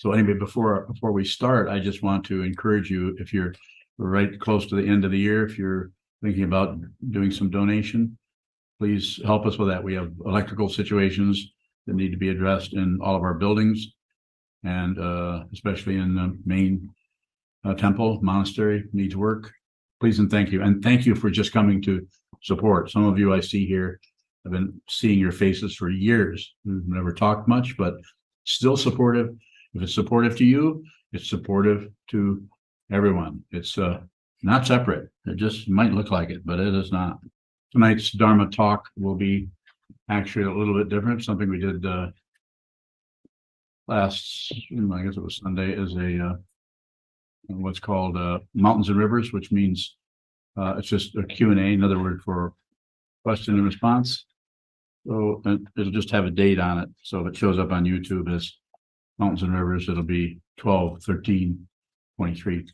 So anyway, before we start, I just want to encourage you, if we're right close to the end of the year, if you're thinking about doing some donation, please help us with that. We have electrical situations that need to be addressed in all of our buildings, and especially in the main temple, monastery needs work. Please and thank you. And thank you for just coming to support. Some of you I see here, I've been seeing your faces for years. We've never talked much, but still supportive. If it's supportive to you, it's supportive to everyone. It's not separate. It just might look like it, but it is not. Tonight's Dharma talk will be actually a little bit different. Something we did last, I guess it was Sunday, is a what's called Mountains and Rivers, which means it's just a Q&A, another word for question and response. So it'll just have a date on it. So if it shows up on YouTube as Mountains and Rivers, it'll be 12/13/23.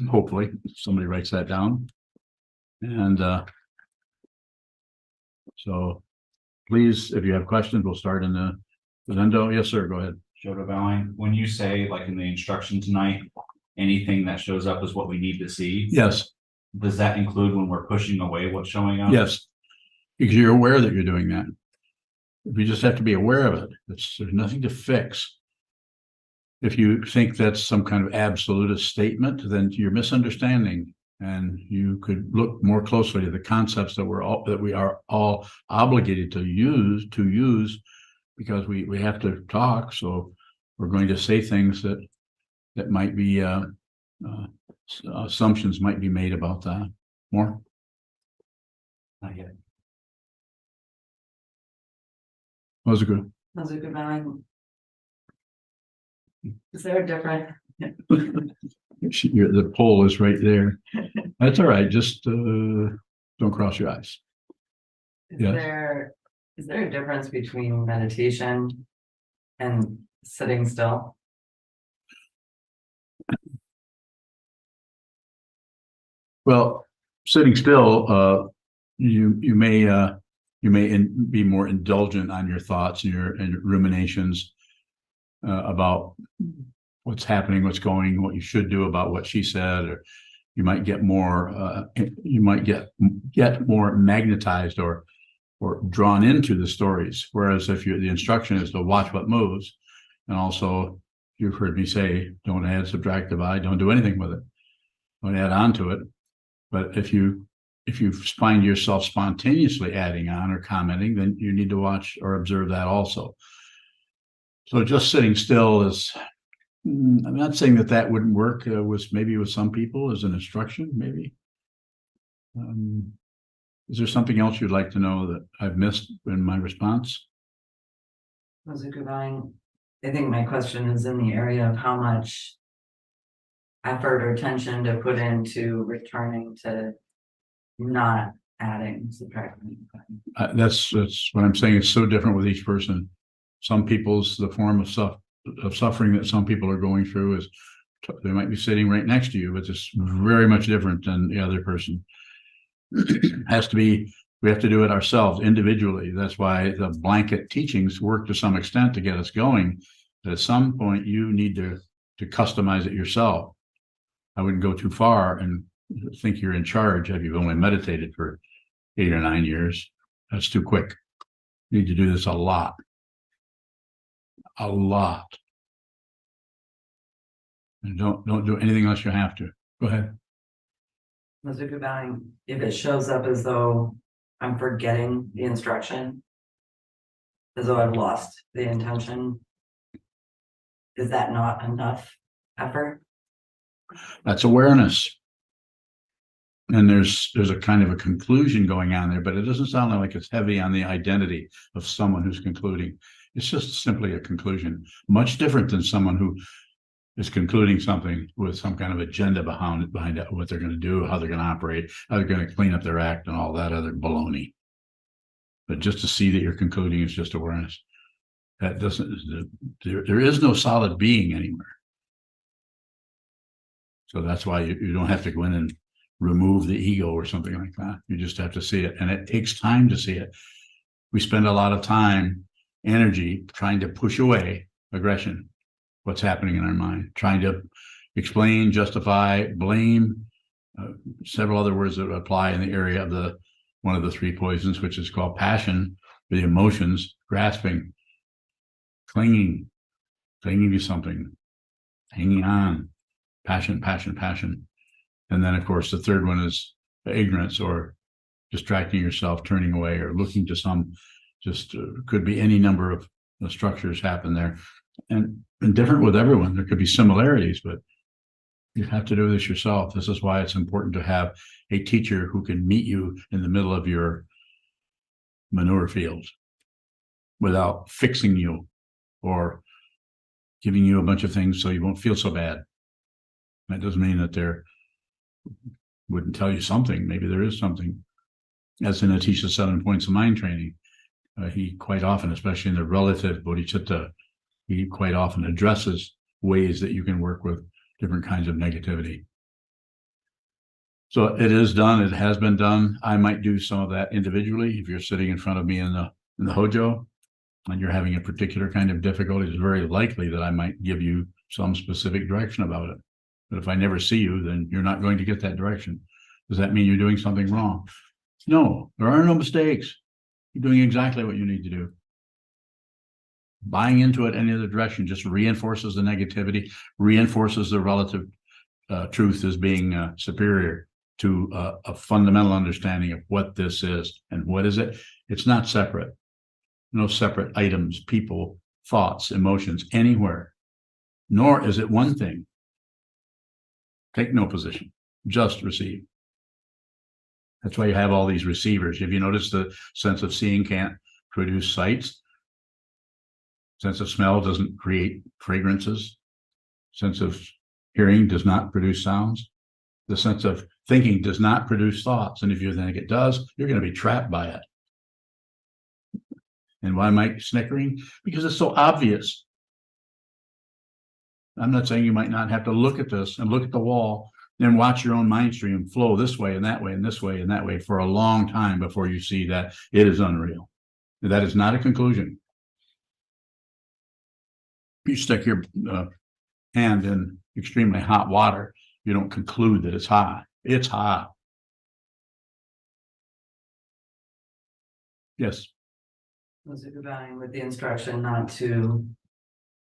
Hopefully somebody writes that down. And so please, if you have questions, we'll start in the window. Yes, sir. Go ahead. Shoto bowing. When you say, like in the instruction tonight, anything that shows up is what we need to see. Yes. Does that include when we're pushing away what's showing up? Yes. Because you're aware that you're doing that. We just have to be aware of it. There's nothing to fix. If you think that's some kind of absolutist statement, then you're misunderstanding, and you could look more closely at the concepts that we are all obligated to use because we have to talk. So we're going to say things that might be assumptions might be made about that. More? Not yet. Was it good? Those are good bowing. Is there a difference? The poll is right there. That's all right. Just don't cross your eyes. Is there a difference between meditation and sitting still? Well, sitting still, you may be more indulgent on your thoughts and your ruminations about what's happening, what's going, what you should do about what she said, or you might get more more magnetized or drawn into the stories. Whereas if the instruction is to watch what moves, and also you've heard me say, don't add, subtract, divide, don't do anything with it, don't add on to it. But if you find yourself spontaneously adding on or commenting, then you need to watch or observe that also. So just sitting still is, I'm not saying that wouldn't work with some people as an instruction, maybe. Is there something else you'd like to know that I've missed in my response? Those are good bowing. I think my question is in the area of how much effort or attention to put into returning to not adding, subtracting. That's what I'm saying. It's so different with each person. Some people's, the form of suffering that some people are going through is, they might be sitting right next to you, but it's very much different than the other person. We have to do it ourselves individually. That's why the blanket teachings work to some extent to get us going. But at some point you need to customize it yourself. I wouldn't go too far and think you're in charge if you've only meditated for 8 or 9 years. That's too quick. You need to do this a lot. And don't do anything unless you have to. Go ahead. Those are good bowing. If it shows up as though I'm forgetting the instruction, as though I've lost the intention, is that not enough effort? That's awareness. And there's a kind of a conclusion going on there, but it doesn't sound like it's heavy on the identity of someone who's concluding. It's just simply a conclusion, much different than someone who is concluding something with some kind of agenda behind it, what they're going to do, how they're going to operate, how they're going to clean up their act, and all that other baloney. But just to see that you're concluding is just awareness. That doesn't. There is no solid being anywhere. So that's why you don't have to go in and remove the ego or something like that. You just have to see it, and it takes time to see it. We spend a lot of time, energy trying to push away aggression. what's happening in our mind, trying to explain, justify, blame, several other words that apply in the area of one of the three poisons, which is called passion, the emotions, grasping, clinging to something, hanging on, passion. And then, of course, the third one is ignorance, or distracting yourself, turning away, or looking to some, could be any number of structures happen there. And different with everyone. There could be similarities, but you have to do this yourself. This is why it's important to have a teacher who can meet you in the middle of your manure field without fixing you or giving you a bunch of things so you won't feel so bad. That doesn't mean that there wouldn't tell you something. Maybe there is something. As in Atisha's 7 points of mind training, he quite often, especially in the relative bodhicitta, he quite often addresses ways that you can work with different kinds of negativity. So it is done. It has been done. I might do some of that individually. If you're sitting in front of me in the hojo and you're having a particular kind of difficulty, it's very likely that I might give you some specific direction about it. But if I never see you, then you're not going to get that direction. Does that mean you're doing something wrong? No, there are no mistakes. You're doing exactly what you need to do. Buying into it any other direction just reinforces the negativity, reinforces the relative truth as being superior to a fundamental understanding of what this is. And what is it? It's not separate. No separate items, people, thoughts, emotions, anywhere. Nor is it one thing. Take no position. Just receive. That's why you have all these receivers. If you notice, the sense of seeing can't produce sights. Sense of smell doesn't create fragrances. Sense of hearing does not produce sounds. The sense of thinking does not produce thoughts. And if you think it does, you're going to be trapped by it. And why am I snickering? Because it's so obvious. I'm not saying you might not have to look at this and look at the wall and watch your own mind stream flow this way and that way and this way and that way for a long time before you see that it is unreal. That is not a conclusion. You stick your hand in extremely hot water, you don't conclude that it's hot. It's hot. Yes. Was it goodbye with the instruction not to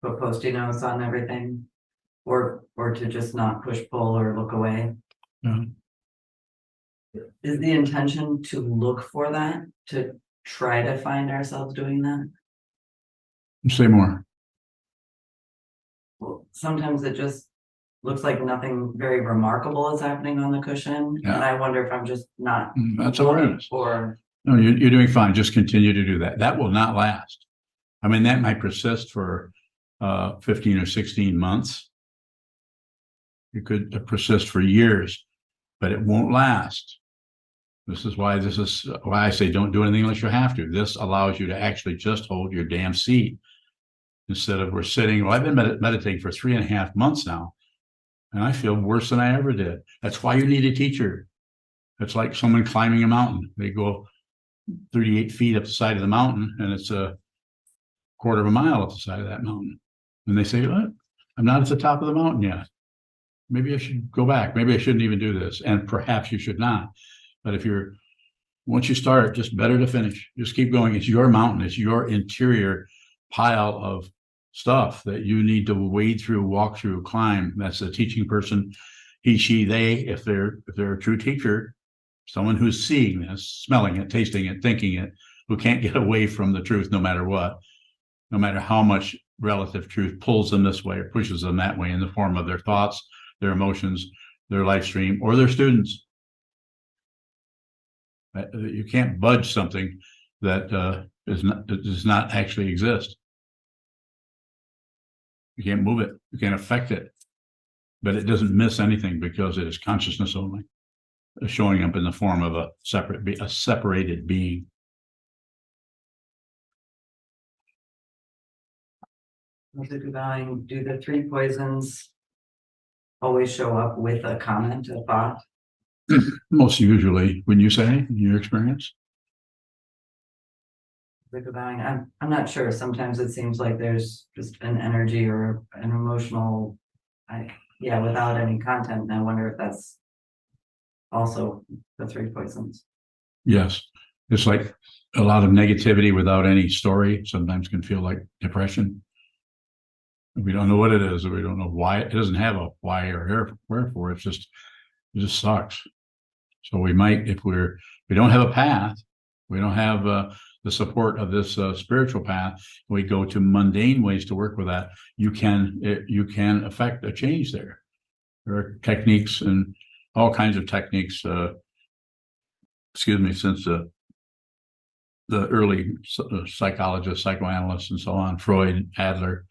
put Post-it notes on everything, or to just not push pull or look away? Yeah. Is the intention to look for that, to try to find ourselves doing that? Say more. Well, sometimes it just looks like nothing very remarkable is happening on the cushion, Yeah. and I wonder if I'm just not That's looking, awareness. or No, you're doing fine. Just continue to do that. That will not last. I mean, that might persist for 15 or 16 months. It could persist for years, but it won't last. This is why I say don't do anything unless you have to. This allows you to actually just hold your damn seat instead of we're sitting. Well, I've been meditating for 3.5 months now, and I feel worse than I ever did. That's why you need a teacher. It's like someone climbing a mountain. They go 38 feet up the side of the mountain, and it's a quarter of a mile up the side of that mountain. And they say, what? I'm not at the top of the mountain yet. Maybe I should go back. Maybe I shouldn't even do this. And perhaps you should not. But once you start, just better to finish. Just keep going. It's your mountain. It's your interior pile of stuff that you need to wade through, walk through, climb. That's the teaching person. He, she, they, if they're a true teacher, someone who's seeing this, smelling it, tasting it, thinking it, who can't get away from the truth no matter what, no matter how much relative truth pulls them this way or pushes them that way in the form of their thoughts, their emotions, their life stream, or their students. You can't budge something that does not actually exist. You can't move it. You can't affect it. But it doesn't miss anything because it is consciousness only, showing up in the form of a separated being. do the three poisons always show up with a comment, a thought? Most usually, when you say, in your experience? Like about, I'm not sure. Sometimes it seems like there's just an energy or an emotional, yeah, without any content. And I wonder if that's also the three poisons. Yes, it's like a lot of negativity without any story sometimes can feel like depression. We don't know what it is, or we don't know why. It doesn't have a why or wherefore. It just sucks. So we might, if we don't have a path, we don't have the support of this spiritual path, we go to mundane ways to work with that. You can affect a change there. There are techniques and all kinds of techniques. Since the early psychologists, psychoanalysts, and so on, Freud, Adler,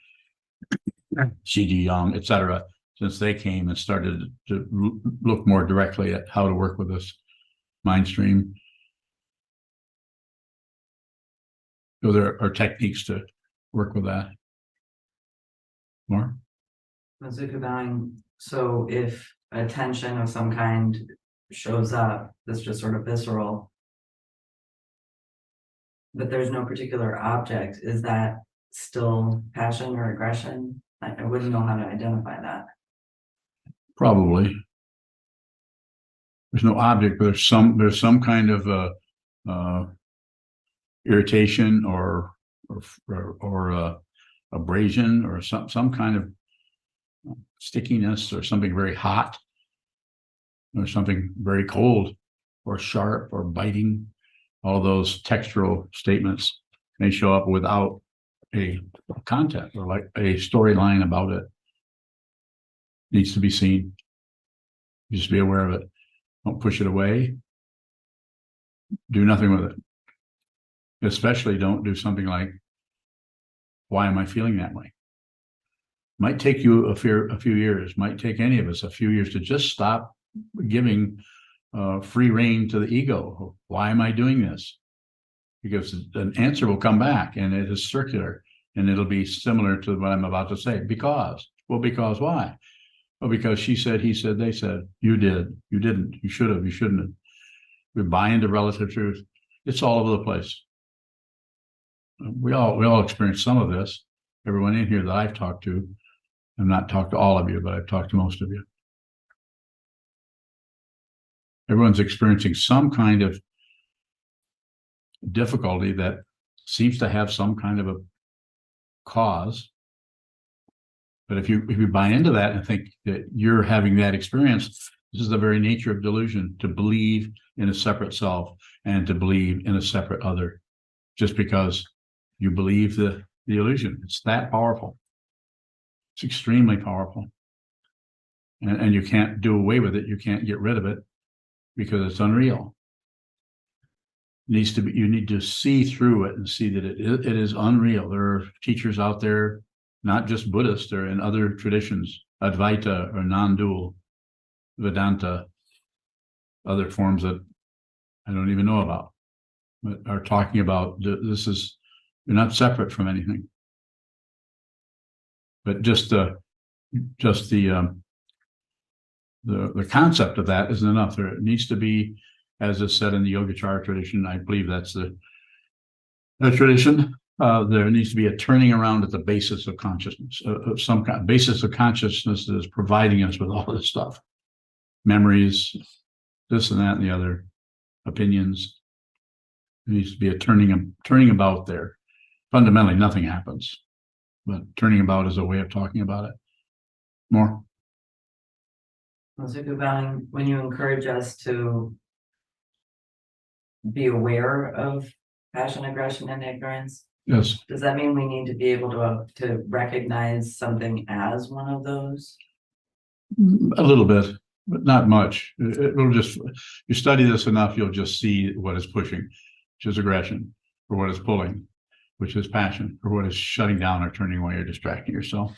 C.G. Jung, etc., since they came and started to look more directly at how to work with this mind stream. So there are techniques to work with that. More? So if a tension of some kind shows up, that's just sort of visceral, but there's no particular object, is that still passion or aggression? I wouldn't know how to identify that. Probably. There's no object, but there's some kind of irritation or abrasion or some kind of stickiness or something very hot or something very cold or sharp or biting. All those textural statements may show up without a content or like a storyline about it. Needs to be seen. Just be aware of it. Don't push it away. Do nothing with it. Especially don't do something like, why am I feeling that way? Might take you a few years, might take any of us a few years to just stop giving free rein to the ego. Why am I doing this? Because an answer will come back and it is circular and it'll be similar to what I'm about to say. Because why? Well, because she said, he said, they said, you did, you didn't, you should have, you shouldn't have. We buy into relative truth. It's all over the place. We all experience some of this. Everyone in here that I've talked to, I've not talked to all of you, but I've talked to most of you. Everyone's experiencing some kind of difficulty that seems to have some kind of a cause. But if you buy into that and think that you're having that experience, this is the very nature of delusion, to believe in a separate self and to believe in a separate other, just because you believe the illusion. It's that powerful. It's extremely powerful. And you can't do away with it. You can't get rid of it because it's unreal. You need to see through it and see that it is unreal. There are teachers out there, not just Buddhists, or in other traditions, Advaita or non-dual, Vedanta, other forms that I don't even know about, but are talking about you're not separate from anything. But just the concept of that isn't enough. There needs to be, as is said in the Yogacara tradition, I believe that's the tradition. There needs to be a turning around at the basis of consciousness, of some kind. Basis of consciousness that is providing us with all this stuff, memories, this and that and the other, opinions. There needs to be a turning about there. Fundamentally, nothing happens, but turning about is a way of talking about it. More. When you encourage us to be aware of passion, aggression, and ignorance, Yes. does that mean we need to be able to recognize something as one of those? A little bit, but not much. It'll just, you study this enough, you'll just see what is pushing, which is aggression, or what is pulling, which is passion, or what is shutting down or turning away or distracting yourself.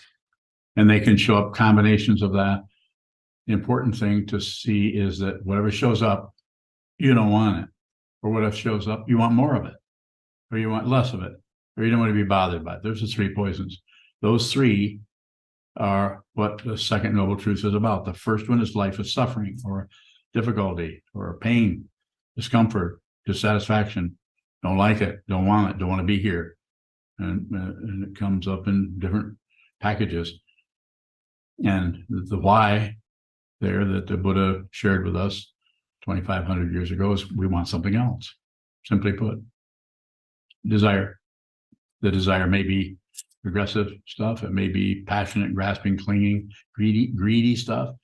And they can show up combinations of that. The important thing to see is that whatever shows up, you don't want it. Or whatever shows up, you want more of it. Or you want less of it. Or you don't want to be bothered by it. There's the three poisons. Those three are what the second noble truth is about. The first one is life is suffering, or difficulty, or pain, discomfort, dissatisfaction, don't like it, don't want it, don't want to be here. And it comes up in different packages. And the why there that the Buddha shared with us 2,500 years ago is we want something else. Simply put, desire. The desire may be aggressive stuff. It may be passionate, grasping, clinging, greedy stuff.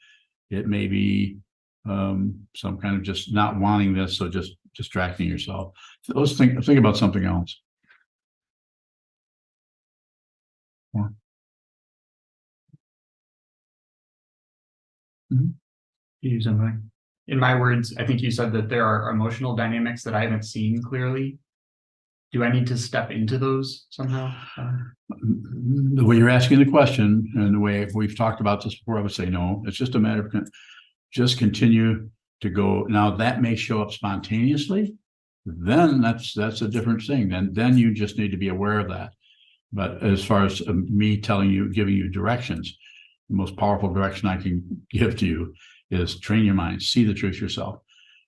It may be some kind of just not wanting this, so just distracting yourself. Those think about something else. More. Use something. In my words, I think you said that there are emotional dynamics that I haven't seen clearly. Do I need to step into those somehow? The way you're asking the question and the way we've talked about this before, I would say no. It's just a matter of just continue to go. Now that may show up spontaneously. Then that's a different thing. Then you just need to be aware of that. But as far as me telling you, giving you directions, the most powerful direction I can give to you is train your mind, see the truth yourself,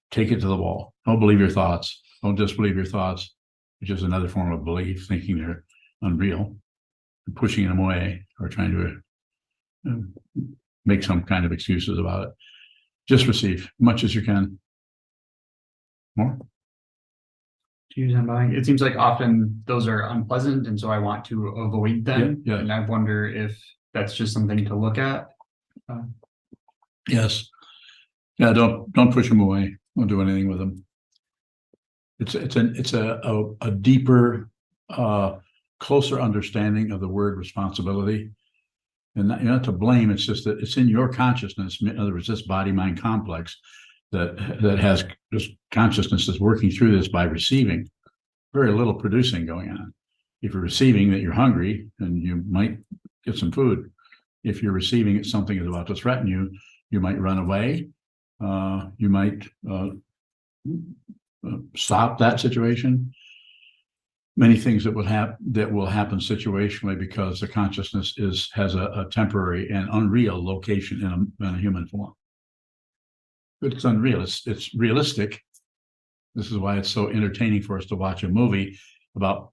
take it to the wall. Don't believe your thoughts. Don't disbelieve your thoughts, which is another form of belief, thinking they're unreal, pushing them away or trying to make some kind of excuses about it. Just receive much as you can. More? It seems like often those are unpleasant, and so I want to avoid them. Yeah. And I wonder if that's just something to look at. Yes. Yeah. Don't push them away. Don't do anything with them. It's a deeper, closer understanding of the word responsibility, and not, you're not to blame. It's just that it's in your consciousness. In other words, this body-mind complex that has this consciousness that's working through this by receiving, very little producing going on. If you're receiving that you're hungry, then you might get some food. If you're receiving that something is about to threaten you, you might run away. You might stop that situation. Many things that will happen situationally because the consciousness has a temporary and unreal location in a human form. But it's unreal. It's realistic. This is why it's so entertaining for us to watch a movie about,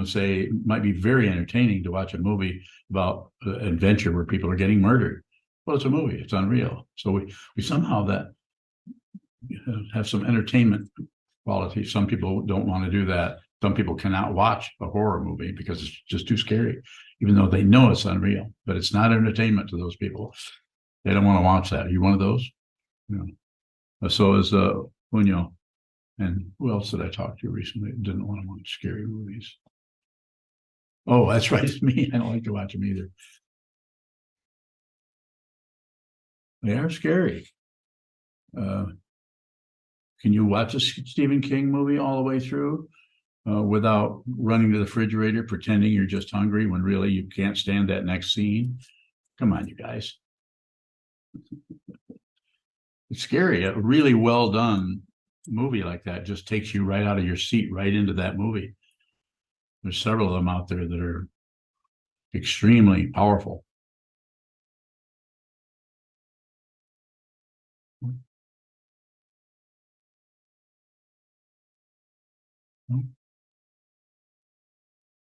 say, it might be very entertaining to watch a movie about adventure where people are getting murdered. Well, it's a movie. It's unreal. So we somehow that have some entertainment quality. Some people don't want to do that. Some people cannot watch a horror movie because it's just too scary, even though they know it's unreal. But it's not entertainment to those people. They don't want to watch that. Are you one of those? No. So is Unyo. And who else did I talk to recently that didn't want to watch scary movies? Oh, that's right. It's me. I don't like to watch them either. They are scary. Can you watch a Stephen King movie all the way through without running to the refrigerator, pretending you're just hungry when really you can't stand that next scene? Come on, you guys. It's scary. A really well done movie like that just takes you right out of your seat, right into that movie. There's several of them out there that are extremely powerful.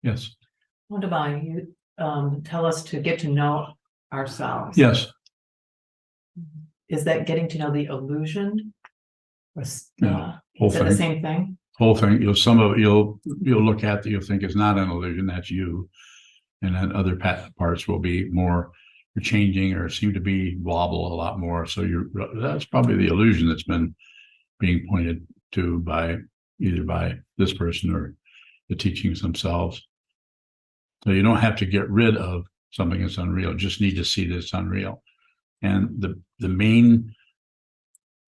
Yes. What about you? Tell us to get to know ourselves. Yes. Is that getting to know the illusion? Or, Yeah, whole is it the thing. same thing? Whole thing. You'll look at that you'll think is not an illusion. That's you, and then other parts will be more changing or seem to be wobble a lot more. So that's probably the illusion that's been being pointed to by either by this person or the teachings themselves. So you don't have to get rid of something that's unreal. Just need to see that it's unreal. And the main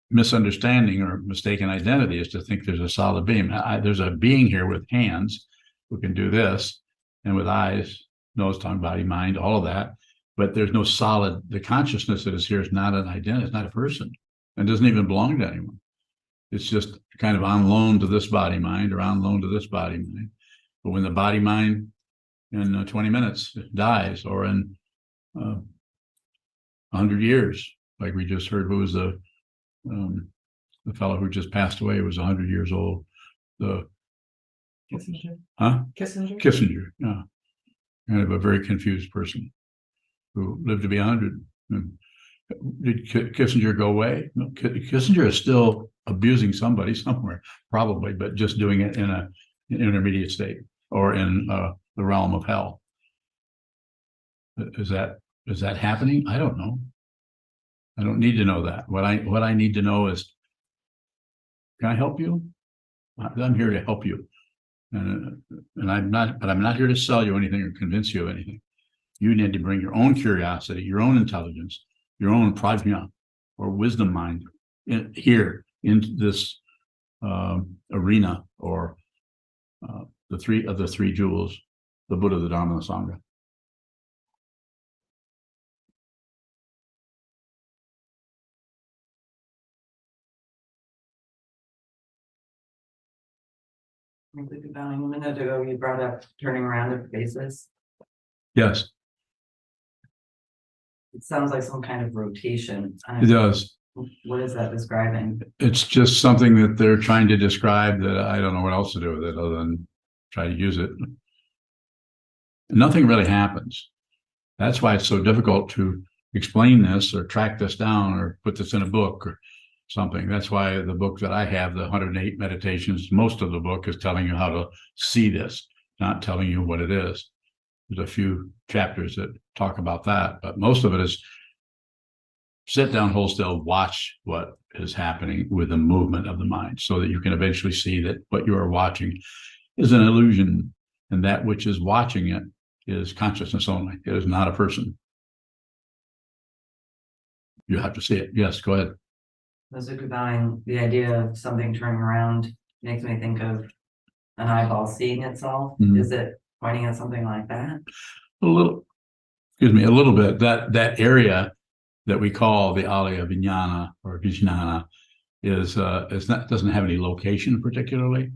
misunderstanding or mistaken identity is to think there's a solid being. There's a being here with hands who can do this, and with eyes, nose, tongue, body, mind, all of that. But there's no solid. The consciousness that is here is not an identity. It's not a person, and doesn't even belong to anyone. It's just kind of on loan to this body mind or on loan to this body mind. But when the body mind in 20 minutes dies, or in 100 years, like we just heard, who was the fellow who just passed away, was 100 years old. The Kissinger. Huh? Kissinger. Kissinger, yeah. Kind of a very confused person who lived to be 100. Did Kissinger go away? No, Kissinger is still abusing somebody somewhere, probably, but just doing it in an intermediate state or in the realm of hell. Is that happening? I don't know. I don't need to know that. What I need to know is, can I help you? I'm here to help you. And I'm not here to sell you anything or convince you of anything. You need to bring your own curiosity, your own intelligence, your own prajna or wisdom mind here into this arena or the three jewels, the Buddha, the Dharma, and the Sangha. About a minute ago, you brought up turning around their faces. Yes, It sounds like some kind of rotation. it does. What is that describing? It's just something that they're trying to describe that I don't know what else to do with it other than try to use it. Nothing really happens. That's why it's so difficult to explain this or track this down or put this in a book or something. That's why the book that I have, the 108 Meditations, most of the book is telling you how to see this, not telling you what it is. There's a few chapters that talk about that, but most of it is sit down, hold still, watch what is happening with the movement of the mind so that you can eventually see that what you are watching is an illusion and that which is watching it is consciousness only. It is not a person. You have to see it. Yes, go ahead. Sokuzan, the idea of something turning around makes me think of an eyeball seeing itself. Mhm. Is it pointing at something like that? A little bit. That area that we call the Alaya Vijnana or Vijnana is not, doesn't have any location particularly,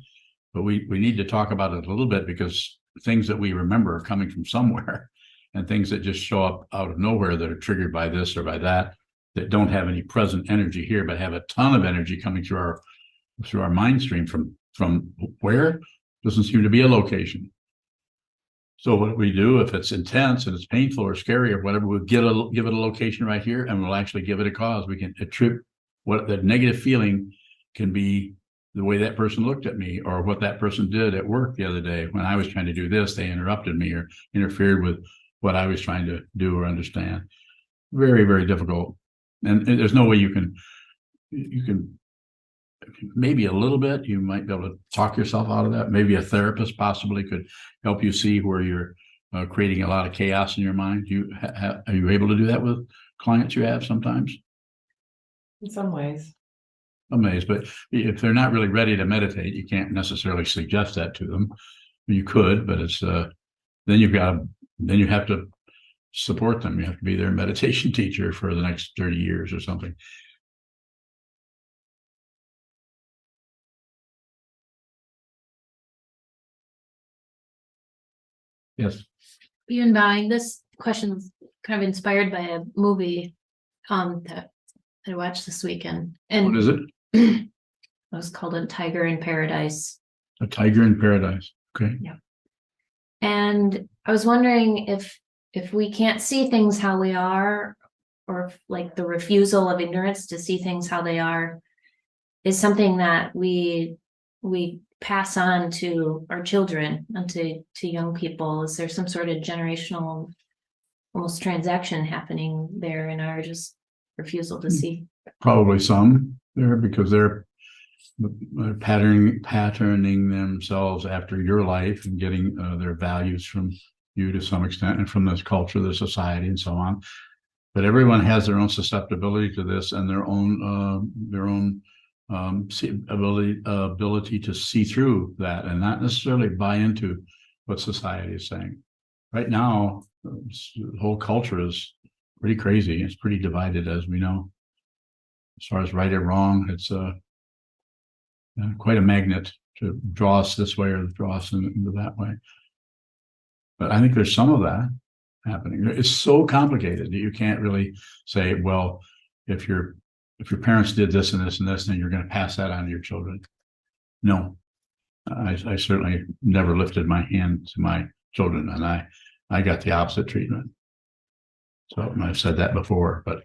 but we need to talk about it a little bit because things that we remember are coming from somewhere and things that just show up out of nowhere that are triggered by this or by that don't have any present energy here, but have a ton of energy coming through our mind stream from where doesn't seem to be a location. So what we do, if it's intense and it's painful or scary or whatever, we'll give it a location right here and we'll actually give it a cause. We can attribute what the negative feeling can be the way that person looked at me or what that person did at work the other day. When I was trying to do this, they interrupted me or interfered with what I was trying to do or understand. Very, very difficult. And there's no way you can maybe a little bit, you might be able to talk yourself out of that. Maybe a therapist possibly could help you see where you're creating a lot of chaos in your mind. Are you able to do that with clients you have sometimes? In some ways. Amazed, but if they're not really ready to meditate, you can't necessarily suggest that to them. You could, but it's then you have to support them. You have to be their meditation teacher for the next 30 years or something. Yes. Beyond bowing, this question's kind of inspired by a movie that I watched this weekend. And What is it? it was called A Tiger in Paradise. A Tiger in Paradise. Okay. Yeah. And I was wondering if we can't see things how we are, or if, like, the refusal of ignorance to see things how they are is something that we pass on to our children and to young people. Is there some sort of generational almost transaction happening there in our just refusal to see? Probably some there because they're patterning themselves after your life and getting their values from you to some extent and from this culture, the society, and so on. But everyone has their own susceptibility to this and their own ability to see through that and not necessarily buy into what society is saying. Right now, the whole culture is pretty crazy. It's pretty divided, as we know. As far as right or wrong, it's quite a magnet to draw us this way or draw us into that way. But I think there's some of that happening. It's so complicated that you can't really say, well, if your parents did this and this and this, then you're going to pass that on to your children. No, I certainly never lifted my hand to my children, and I got the opposite treatment. So I've said that before, but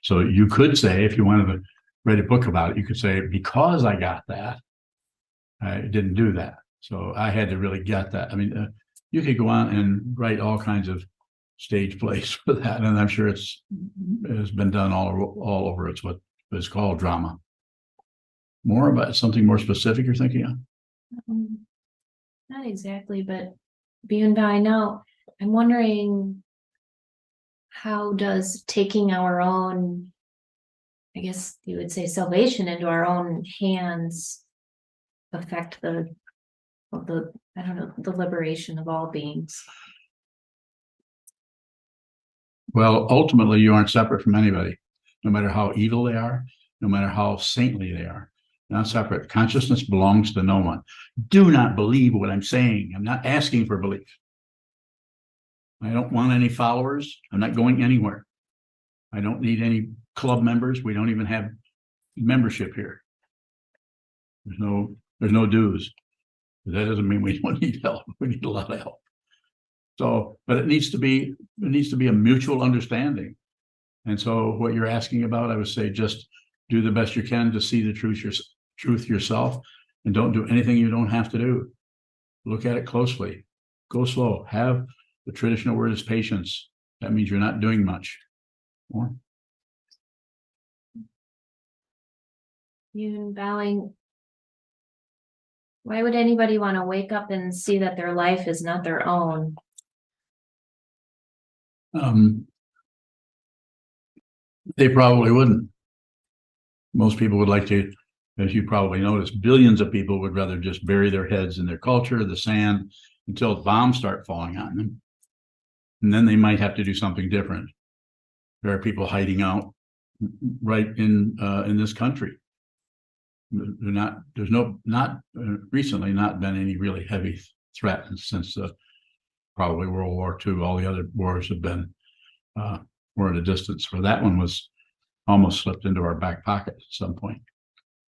so you could say, if you wanted to write a book about it, you could say, because I got that, I didn't do that. So I had to really get that. I mean, you could go on and write all kinds of stage plays for that, and I'm sure it's been done all over. It's what is called drama. More about something more specific you're thinking of? Not exactly, but being by now, I'm wondering, how does taking our own, I guess you would say, salvation into our own hands affect the I don't know, the liberation of all beings? Well, ultimately, you aren't separate from anybody, no matter how evil they are, no matter how saintly they are. Not separate. Consciousness belongs to no one. Do not believe what I'm saying. I'm not asking for belief. I don't want any followers. I'm not going anywhere. I don't need any club members. We don't even have membership here. There's no dues. That doesn't mean we don't need help. We need a lot of help. So, but it needs to be a mutual understanding. And so what you're asking about, I would say, just do the best you can to see the truth yourself, and don't do anything you don't have to do. Look at it closely. Go slow. Have the traditional word is patience. That means you're not doing much. More. You bowing. Why would anybody want to wake up and see that their life is not their own? They probably wouldn't. Most people would like to, as you probably noticed, billions of people would rather just bury their heads in their culture, the sand, until bombs start falling on them. And then they might have to do something different. There are people hiding out right in this country. There's not recently not been any really heavy threat since probably World War II. All the other wars have been were at a distance, where that one was almost slipped into our back pocket at some point.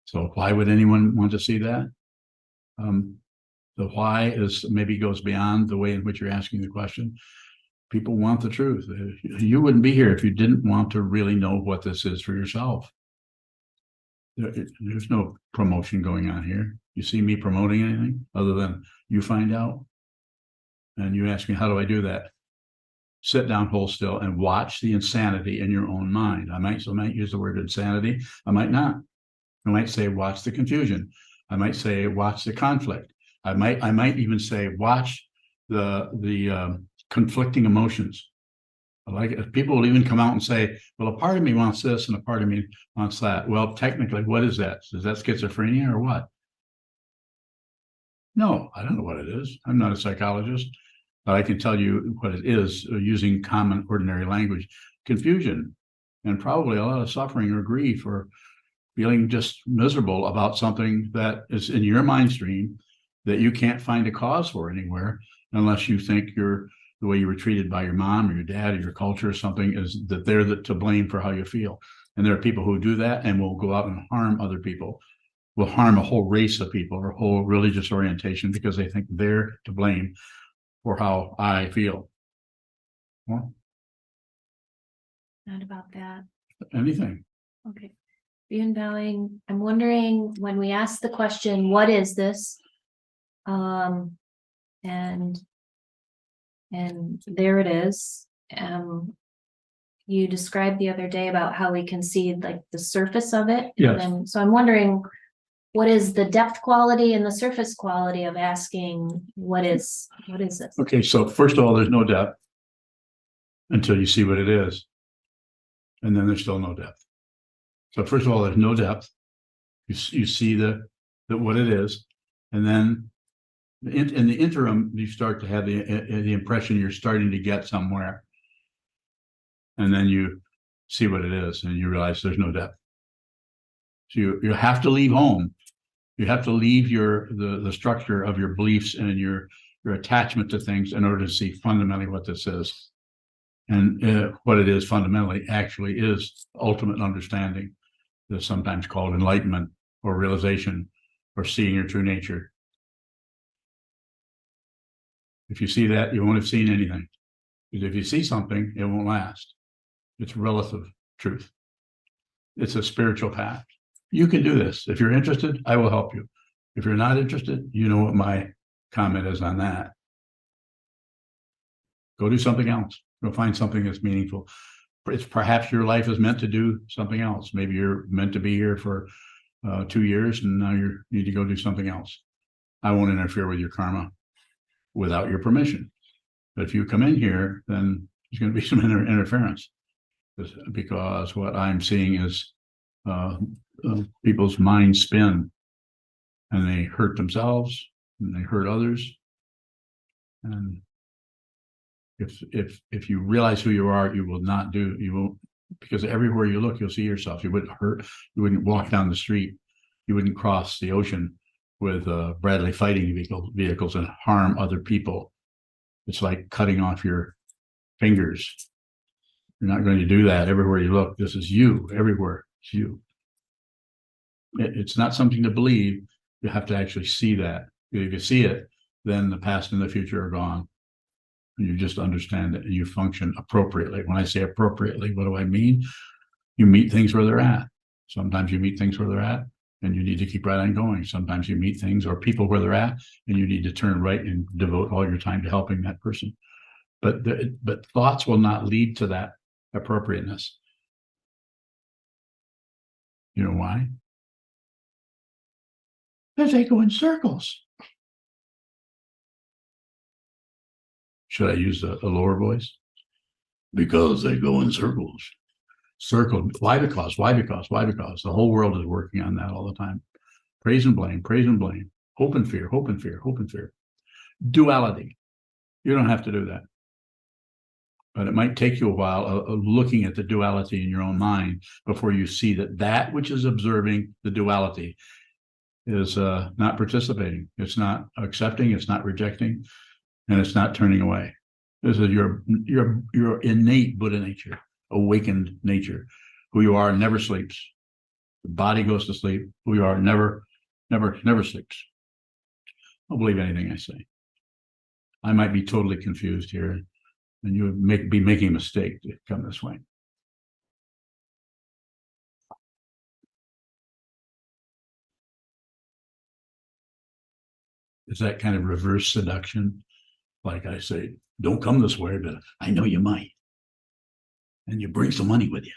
So why would anyone want to see that? The why is maybe goes beyond the way in which you're asking the question. People want the truth. You wouldn't be here if you didn't want to really know what this is for yourself. There's no promotion going on here. You see me promoting anything other than you find out? And you ask me, how do I do that? Sit down, hold still, and watch the insanity in your own mind. I might use the word insanity. I might not. I might say, watch the confusion. I might say, watch the conflict. I might even say, watch the conflicting emotions. Like it. People will even come out and say, well, a part of me wants this and a part of me wants that. Well, technically, what is that? Is that schizophrenia or what? No, I don't know what it is. I'm not a psychologist, but I can tell you what it is using common, ordinary language. Confusion, and probably a lot of suffering or grief, or feeling just miserable about something that is in your mind stream that you can't find a cause for anywhere, unless you think the way you were treated by your mom or your dad or your culture or something is that they're to blame for how you feel. And there are people who do that and will go out and harm other people, will harm a whole race of people or a whole religious orientation because they think they're to blame for how I feel. Well, Not about that. anything. Okay. Beyond bowing, I'm wondering, when we ask the question, what is this? And there it is. You described the other day about how we can see like the surface of it. Yes. And so I'm wondering, what is the depth quality and the surface quality of asking, what is this? Okay, so first of all, there's no depth until you see what it is. And then there's still no depth. So first of all, there's no depth. You see what it is. And then in the interim, you start to have the impression you're starting to get somewhere. And then you see what it is and you realize there's no depth. So you have to leave home. You have to leave the structure of your beliefs and your attachment to things in order to see fundamentally what this is. And what it is fundamentally actually is ultimate understanding. That's sometimes called enlightenment or realization or seeing your true nature. If you see that, you won't have seen anything. Because if you see something, it won't last. It's relative truth. It's a spiritual path. You can do this. If you're interested, I will help you. If you're not interested, you know what my comment is on that. Go do something else. Go find something that's meaningful. It's perhaps your life is meant to do something else. Maybe you're meant to be here for 2 years and now you need to go do something else. I won't interfere with your karma without your permission. But if you come in here, then there's going to be some interference, because what I'm seeing is people's minds spin and they hurt themselves and they hurt others. And if you realize who you are, you won't, because everywhere you look, you'll see yourself. You wouldn't hurt, you wouldn't walk down the street, you wouldn't cross the ocean with Bradley fighting vehicles and harm other people. It's like cutting off your fingers. You're not going to do that everywhere you look. This is you, everywhere it's you. It's not something to believe. You have to actually see that. If you see it, then the past and the future are gone. And you just understand it and you function appropriately. When I say appropriately, what do I mean? You meet things where they're at. Sometimes you meet things where they're at and you need to keep right on going. Sometimes you meet things or people where they're at and you need to turn right and devote all your time to helping that person. But thoughts will not lead to that appropriateness. You know why? Because they go in circles. Should I use a lower voice? Because they go in circles. Circle. Why? Because. The whole world is working on that all the time. Praise and blame, praise and blame. Hope and fear, hope and fear, hope and fear. Duality. You don't have to do that. But it might take you a while of looking at the duality in your own mind before you see that which is observing the duality is not participating. It's not accepting, it's not rejecting, and it's not turning away. This is your innate Buddha nature, awakened nature. Who you are never sleeps. The body goes to sleep. Who you are never sleeps. Don't believe anything I say. I might be totally confused here, and you would be making a mistake to come this way. Is that kind of reverse seduction? Like I say, don't come this way, but I know you might. And you bring some money with you.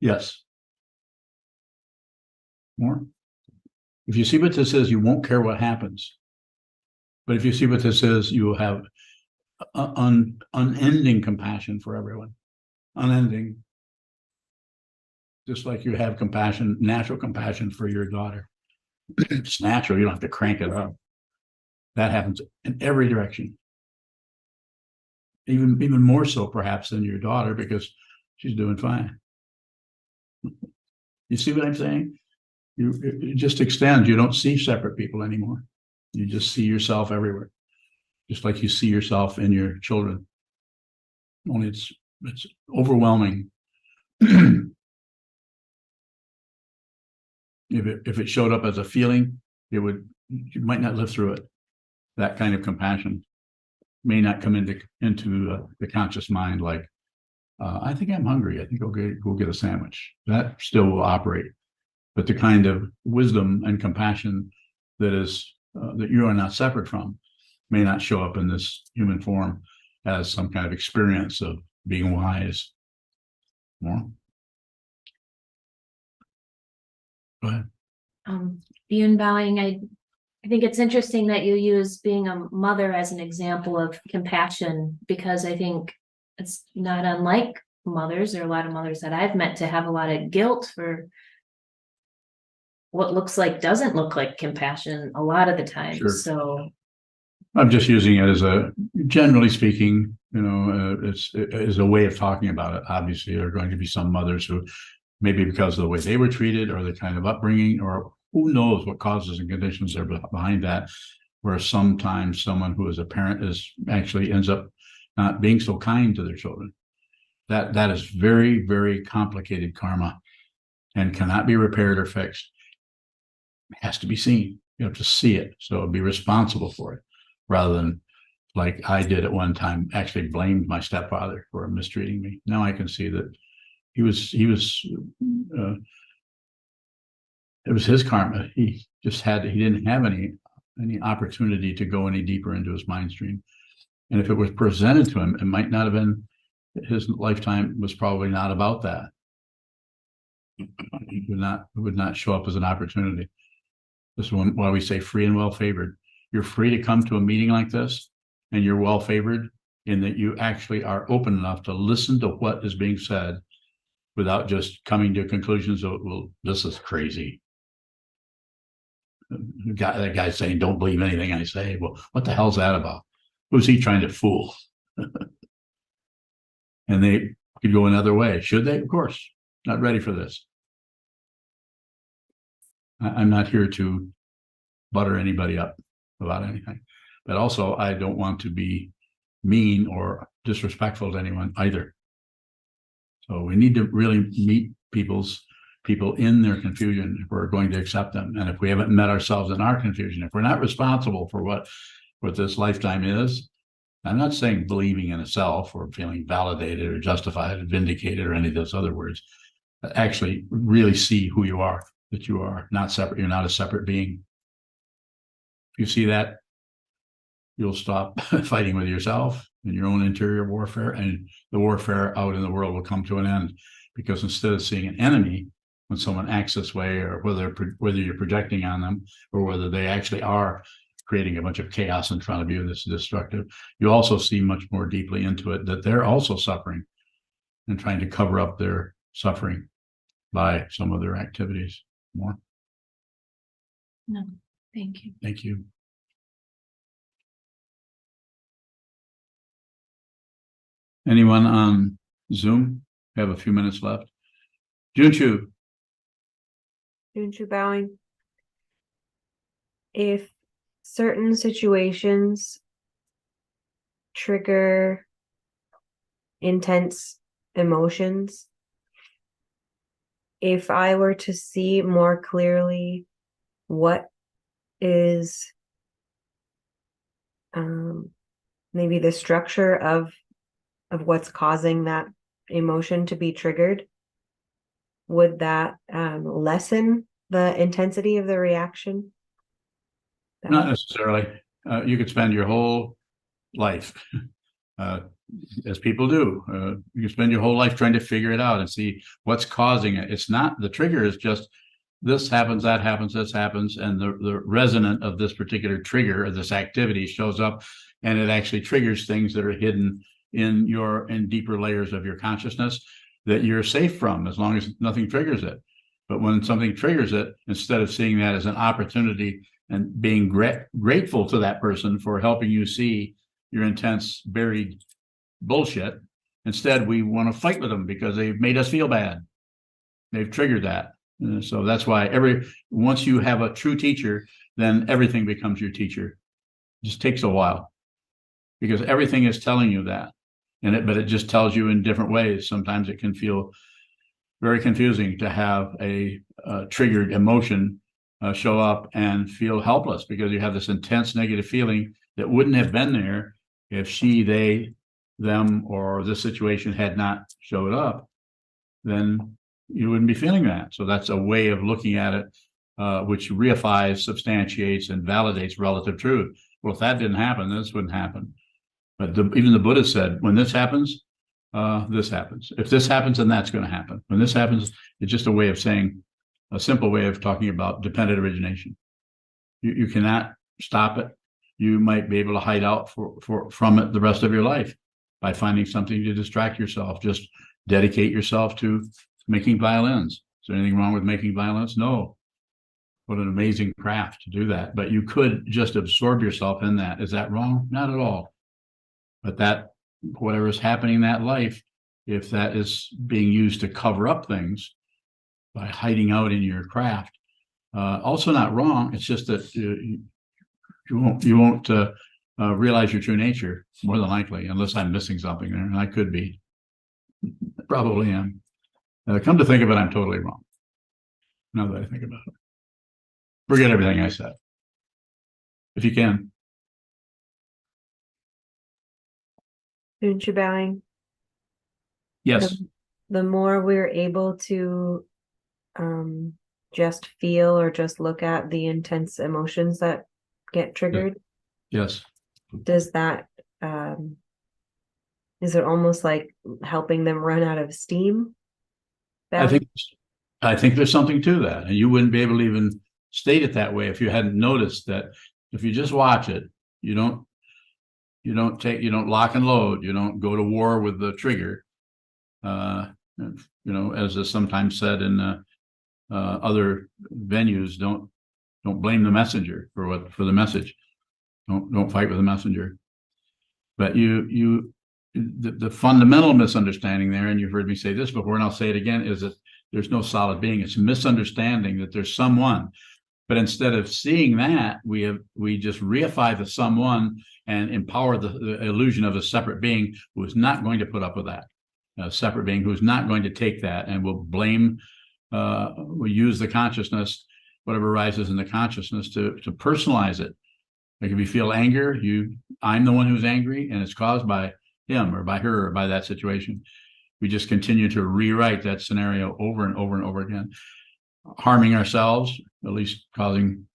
Yes. More? If you see what this is, you won't care what happens. But if you see what this is, you will have unending compassion for everyone. Unending. Just like you have compassion, natural compassion for your daughter. It's natural. You don't have to crank it up. That happens in every direction. Even more so, perhaps, than your daughter, because she's doing fine. You see what I'm saying? It just extends. You don't see separate people anymore. You just see yourself everywhere, just like you see yourself in your children. Only it's overwhelming. If it showed up as a feeling, you might not live through it. That kind of compassion may not come into the conscious mind. Like, I think I'm hungry. I think I'll go get a sandwich. That still will operate, but the kind of wisdom and compassion that is that you are not separate from may not show up in this human form as some kind of experience of being wise. More. Go ahead. Yun Bowing, I think it's interesting that you use being a mother as an example of compassion, because I think it's not unlike mothers. There are a lot of mothers that I've met to have a lot of guilt for what doesn't look like compassion a lot of the time. Sure. So I'm just using it as generally speaking, it's as a way of talking about it. Obviously, there are going to be some mothers who, maybe because of the way they were treated or the kind of upbringing, or who knows what causes and conditions are behind that, where sometimes someone who is a parent actually ends up not being so kind to their children. That is very, very complicated karma. and cannot be repaired or fixed. It has to be seen. You have to see it. So be responsible for it rather than like I did at one time, actually blamed my stepfather for mistreating me. Now I can see that it was his karma. He didn't have any opportunity to go any deeper into his mind stream. And if it was presented to him, it might not have been, his lifetime was probably not about that. It would not show up as an opportunity. This is why we say free and well favored. You're free to come to a meeting like this, and you're well favored in that you actually are open enough to listen to what is being said without just coming to conclusions of, well, this is crazy. That guy's saying, don't believe anything I say. Well, what the hell's that about? Who's he trying to fool? And they could go another way. Should they? Of course. Not ready for this. I'm not here to butter anybody up about anything, but also I don't want to be mean or disrespectful to anyone either. So we need to really meet people in their confusion if we're going to accept them. And if we haven't met ourselves in our confusion, if we're not responsible for what this lifetime is, I'm not saying believing in a self or feeling validated or justified or vindicated or any of those other words, but actually really see who you are, that you are not separate. You're not a separate being. If you see that, you'll stop fighting with yourself in your own interior warfare, and the warfare out in the world will come to an end. Because instead of seeing an enemy when someone acts this way, or whether you're projecting on them, or whether they actually are creating a bunch of chaos in front of you that's destructive, you also see much more deeply into it that they're also suffering and trying to cover up their suffering by some of their activities. More? No, thank you. Thank you. Anyone on Zoom? We have a few minutes left. Junchu. Junchu bowing. If certain situations trigger intense emotions, if I were to see more clearly what is maybe the structure of what's causing that emotion to be triggered, would that lessen the intensity of the reaction? Not necessarily. You could spend your whole life, as people do, you can spend your whole life trying to figure it out and see what's causing it. It's not, the trigger is just this happens, that happens, this happens, and the resonant of this particular trigger or this activity shows up, and it actually triggers things that are hidden in deeper layers of your consciousness that you're safe from, as long as nothing triggers it. But when something triggers it, instead of seeing that as an opportunity and being grateful to that person for helping you see your intense buried bullshit, instead we want to fight with them because they've made us feel bad. They've triggered that. So that's why once you have a true teacher, then everything becomes your teacher. It just takes a while because everything is telling you that. But it just tells you in different ways. Sometimes it can feel very confusing to have a triggered emotion show up and feel helpless because you have this intense negative feeling that wouldn't have been there if she, they, them, or this situation had not showed up. Then you wouldn't be feeling that. So that's a way of looking at it, which reifies, substantiates, and validates relative truth. Well, if that didn't happen, this wouldn't happen. But even the Buddha said, when this happens, this happens. If this happens, then that's going to happen. When this happens, it's just a way of saying, a simple way of talking about dependent origination. You cannot stop it. You might be able to hide out from it the rest of your life by finding something to distract yourself. Just dedicate yourself to making violins. Is there anything wrong with making violins? No. What an amazing craft to do that. But you could just absorb yourself in that. Is that wrong? Not at all. But that, whatever is happening in that life, if that is being used to cover up things by hiding out in your craft, also not wrong. It's just that you won't realize your true nature, more than likely, unless I'm missing something there, and I could be. Probably am. Come to think of it, I'm totally wrong. Now that I think about it. Forget everything I said. If you can. Aren't you bowing? Yes, The more we're able to just feel or just look at the intense emotions that get triggered, yes. does that is it almost like helping them run out of steam? I think there's something to that. And you wouldn't be able to even state it that way if you hadn't noticed that if you just watch it, you don't lock and load, you don't go to war with the trigger. As is sometimes said in other venues, don't blame the messenger for the message. Don't fight with the messenger. But the fundamental misunderstanding there, and you've heard me say this before, and I'll say it again, is that there's no solid being. It's a misunderstanding that there's someone. But instead of seeing that, we just reify the someone and empower the illusion of a separate being who is not going to put up with that. A separate being who's not going to take that and will blame, will use the consciousness, whatever arises in the consciousness, to personalize it. Like if you feel anger, I'm the one who's angry and it's caused by him or by her or by that situation. We just continue to rewrite that scenario over and over and over again, harming ourselves, at least causing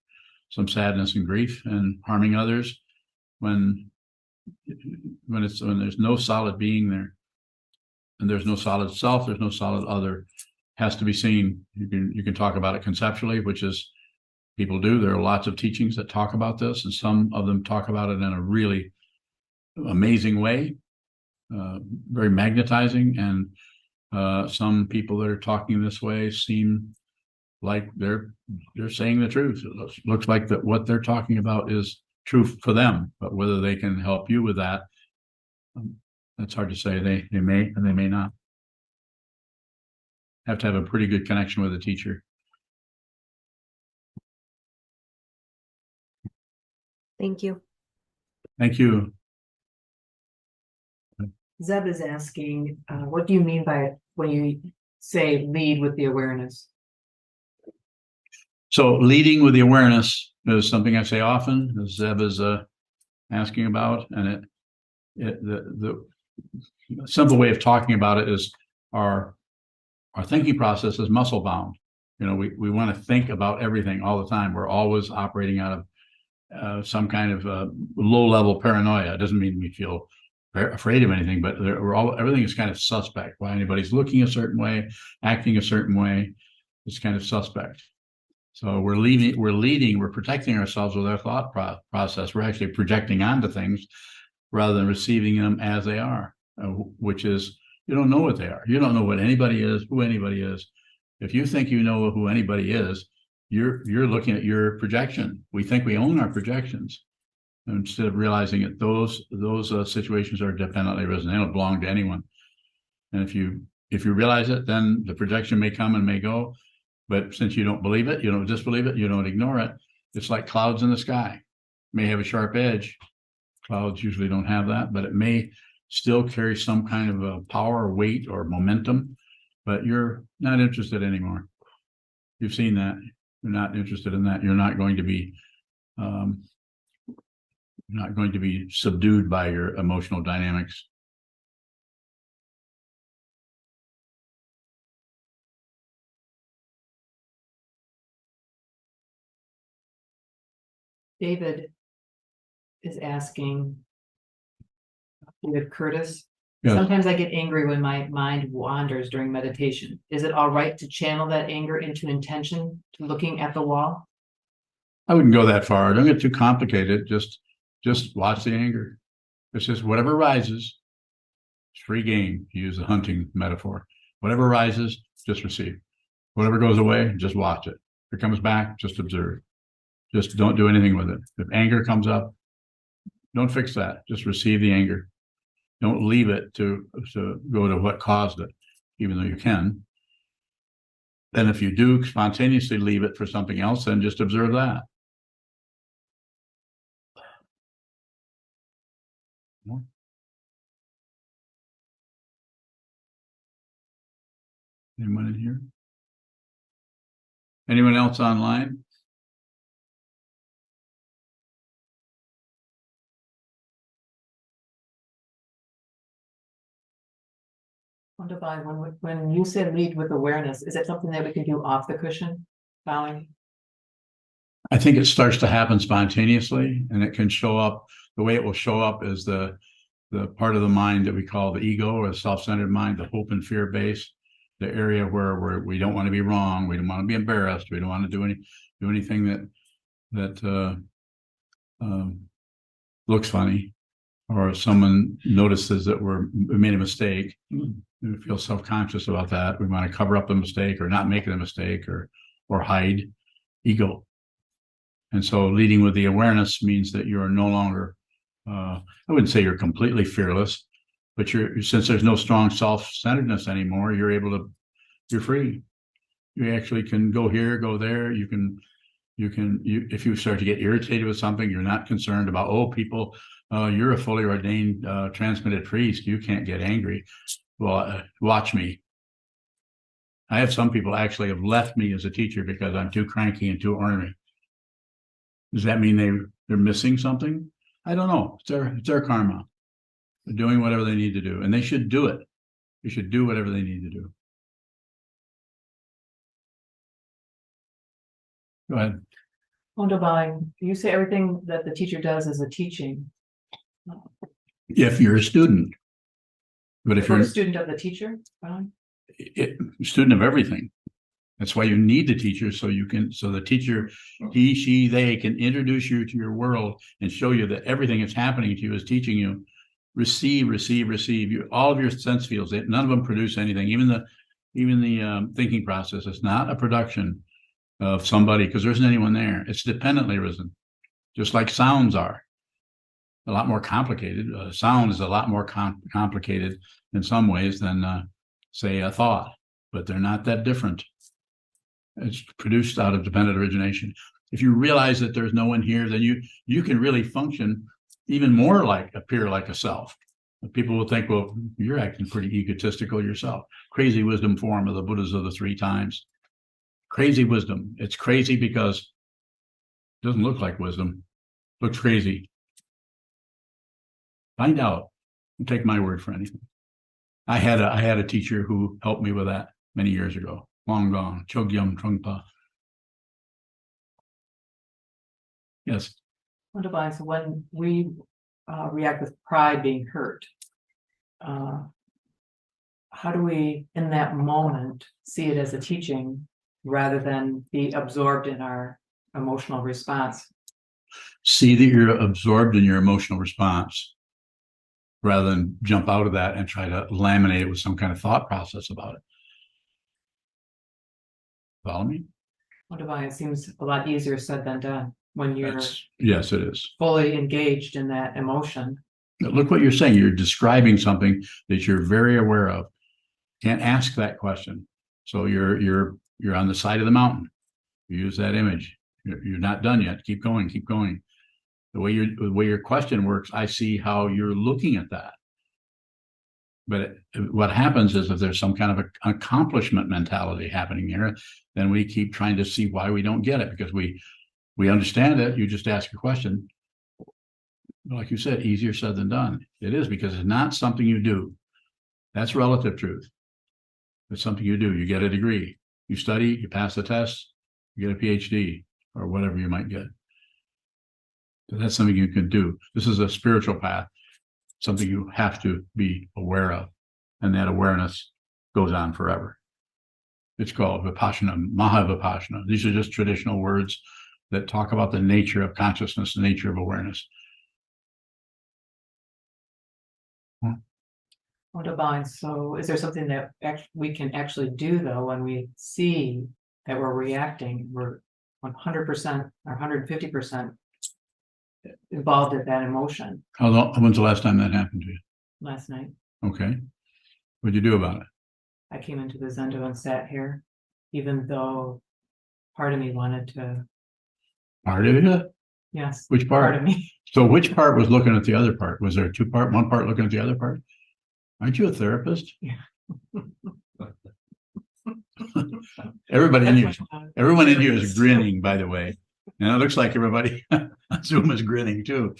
some sadness and grief, and harming others when there's no solid being there, and there's no solid self, there's no solid other. Has to be seen. You can talk about it conceptually, which is people do. There are lots of teachings that talk about this, and some of them talk about it in a really amazing way, very magnetizing, and some people that are talking this way seem like they're saying the truth. It looks like that what they're talking about is true for them, but whether they can help you with that, that's hard to say. They may and they may not. Have to have a pretty good connection with a teacher. Thank you. Thank you. Zeb is asking, what do you mean by it when you say lead with the awareness? So leading with the awareness is something I say often, as Zeb is asking about, and the simple way of talking about it is our thinking process is muscle bound. We want to think about everything all the time. We're always operating out of some kind of low level paranoia. It doesn't mean we feel afraid of anything, but everything is kind of suspect. Why anybody's looking a certain way, acting a certain way, is kind of suspect. So we're leading, we're protecting ourselves with our thought process. We're actually projecting onto things rather than receiving them as they are, which is, you don't know what they are. You don't know what anybody is, who anybody is. If you think you know who anybody is, you're looking at your projection. We think we own our projections, instead of realizing that those situations are dependently arisen. They don't belong to anyone. And if you realize it, then the projection may come and may go. But since you don't believe it, you don't disbelieve it, you don't ignore it. It's like clouds in the sky. May have a sharp edge. Clouds usually don't have that, but it may still carry some kind of a power or weight or momentum, but you're not interested anymore. You've seen that. You're not interested in that. You're not going to be subdued by your emotional dynamics. David is asking, David Curtis, Yes. sometimes I get angry when my mind wanders during meditation. Is it all right to channel that anger into intention to looking at the wall? I wouldn't go that far. Don't get too complicated. Just watch the anger. It's just whatever rises, it's free game, to use the hunting metaphor. Whatever rises, just receive. Whatever goes away, just watch it. If it comes back, just observe. Just don't do anything with it. If anger comes up, don't fix that. Just receive the anger. Don't leave it to go to what caused it, even though you can. Then if you do spontaneously leave it for something else, then just observe that. Anyone in here? Anyone else online? Wonder by when you said lead with awareness, is it something that we can do off the cushion? Bowing? I think it starts to happen spontaneously, and it can show up. The way it will show up is the part of the mind that we call the ego, or the self-centered mind, the hope and fear base, the area where we don't want to be wrong, we don't want to be embarrassed, we don't want to do anything that looks funny, or someone notices that we made a mistake. We feel self-conscious about that. We want to cover up the mistake or not making a mistake or hide ego. And so leading with the awareness means that you're no longer, I wouldn't say you're completely fearless, but since there's no strong self-centeredness anymore, you're free. You actually can go here, go there. If you start to get irritated with something, you're not concerned about, oh, people, you're a fully ordained, transmitted priest. You can't get angry. Well, watch me. I have some people actually have left me as a teacher because I'm too cranky and too ornery. Does that mean they're missing something? I don't know. It's their karma. They're doing whatever they need to do, and they should do it. They should do whatever they need to do. Go ahead. Wonder by, you say everything that the teacher does is a teaching. If you're a student, but if You're you're a student of the teacher, Bowing? student of everything, that's why you need the teacher, so the teacher, he, she, they can introduce you to your world and show you that everything that's happening to you is teaching you. Receive. All of your sense fields, none of them produce anything. Even the thinking process is not a production of somebody, because there isn't anyone there. It's dependently arisen, just like sounds are. A lot more complicated. Sound is a lot more complicated in some ways than, say, a thought, but they're not that different. It's produced out of dependent origination. If you realize that there's no one here, then you can really function even more appear like a self. People will think, well, you're acting pretty egotistical yourself. Crazy wisdom form of the Buddhas of the 3 times. Crazy wisdom. It's crazy because it doesn't look like wisdom. Looks crazy. Find out. Don't take my word for anything. I had a teacher who helped me with that many years ago. Long gone. Chogyam Trungpa. Yes. Wonder by, so when we react with pride being hurt, how do we, in that moment, see it as a teaching rather than be absorbed in our emotional response? See that you're absorbed in your emotional response rather than jump out of that and try to laminate it with some kind of thought process about it. Follow me? Wonder by, it seems a lot easier said than done when you're Yes, it is. fully engaged in that emotion. Look what you're saying. You're describing something that you're very aware of. Can't ask that question. So you're on the side of the mountain. You use that image. You're not done yet. Keep going. The way your question works, I see how you're looking at that. But what happens is if there's some kind of accomplishment mentality happening here, then we keep trying to see why we don't get it, because we understand it. You just ask a question. Like you said, easier said than done. It is, because it's not something you do. That's relative truth. It's something you do. You get a degree. You study, you pass the test, you get a PhD or whatever you might get. So that's something you can do. This is a spiritual path, something you have to be aware of. And that awareness goes on forever. It's called Vipassana, Mahavipassana. These are just traditional words that talk about the nature of consciousness, the nature of awareness. Wonder by, so is there something that we can actually do though when we see that we're reacting, we're 100% or 150% involved in that emotion? When's the last time that happened to you? Last night, Okay. What'd you do about it? I came into the Zendo and sat here, even though part of me wanted to, Part of it? yes. Which part? Of me. So which part was looking at the other part? Was there one part looking at the other part? Aren't you a therapist? Yeah. Everybody in here, That's what, everyone in here is grinning, by the way. And it looks like everybody on Zoom is grinning too.